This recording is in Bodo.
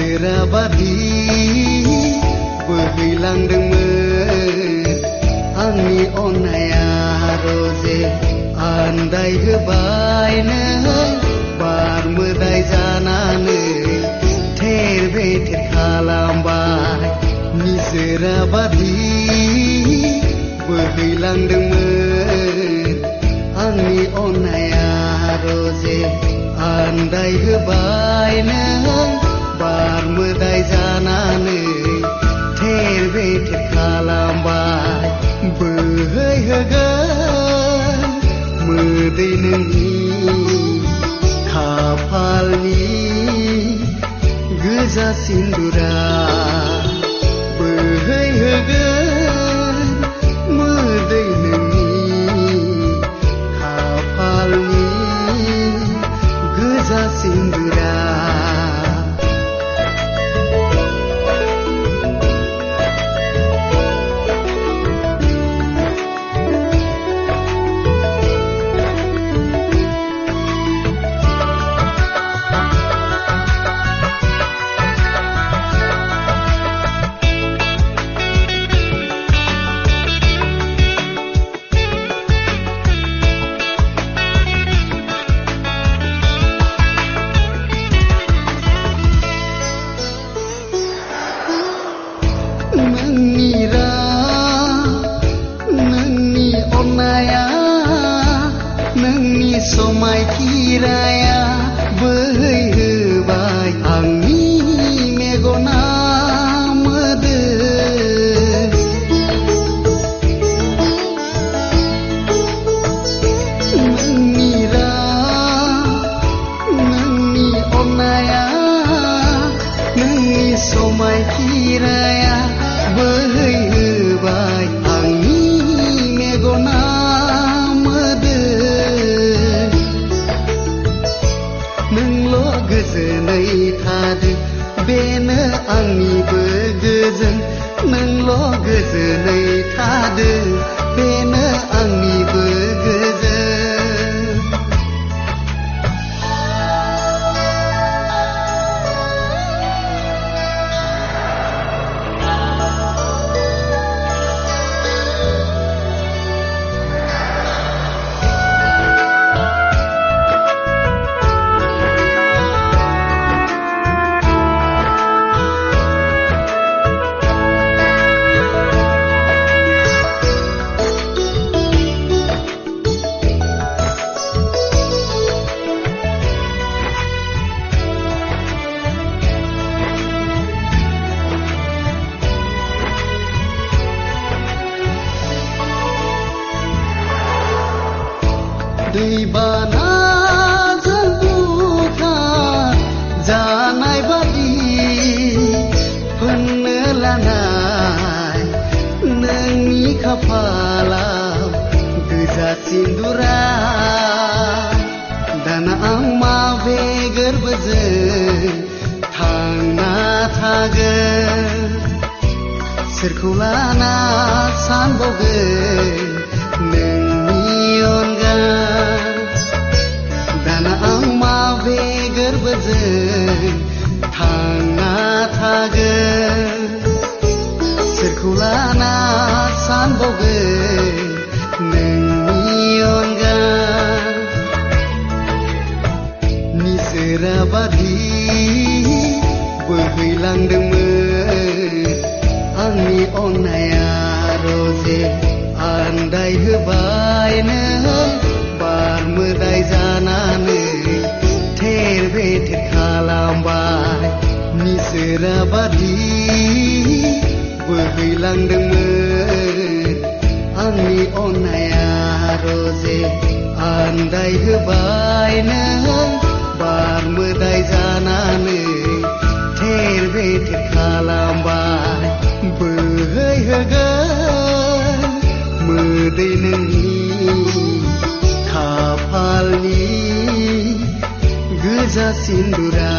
निजोराबादि बोहैलांदोंमोन आंनि अननाया रजे आन्दाय होबाय नों बार मोदाय जानानै थेर बेथेर खालामबाय निजोराबादि बोहैलांदोंमोन आंनि अननाया रजे आन्दाय होबाय नों बार मोदाय जानानै थेर बेथेर खालामबाय बोहैहोगोन मोदै नोंनि खाफालनि गोजा सिन्दुरा बोहैहोगोन मोदै नोंनि खाफालनि गोजा सिन्दुरा समायखिराया बोहैहोबाय आंनि मेगना मोदो नोंनि अननाया नोंनि समायखिराया बोहैहोबाय आंनि मेगना गोजोनै थादो बेनो आंनिबो गोजोन नोंल' गोजोनै थादो बेनो आंनिबो गोजोन दैबानाजों बुखार जानाय बादि फोननो लानाय नोंनि खाफालाव गोजा सिन्दुरा दाना आं माबे गोरबोजों थांना थागोन सोरखौ लाना सानबावगोन नोंनि अनगा दाना आं माबे गोरबोजों थांना थागोन सोरखौ लाना सानबावगोन नोंनि अनगा निजोराबादि बोहैलांदोंमोन आंनि अननाया रजे आन्दाय होबाय नों बार मोदाय जानानै थेर बेथेर खालामबाय निजोराबादि बोहैलांदोंमोन आंनि अननाया रजे आन्दाय होबाय नों बार मोदाय जानानै थेर बेथेर खालामबाय बोहैहोगोन मोदै नोंनि खाफालनि गोजा सिन्दुरा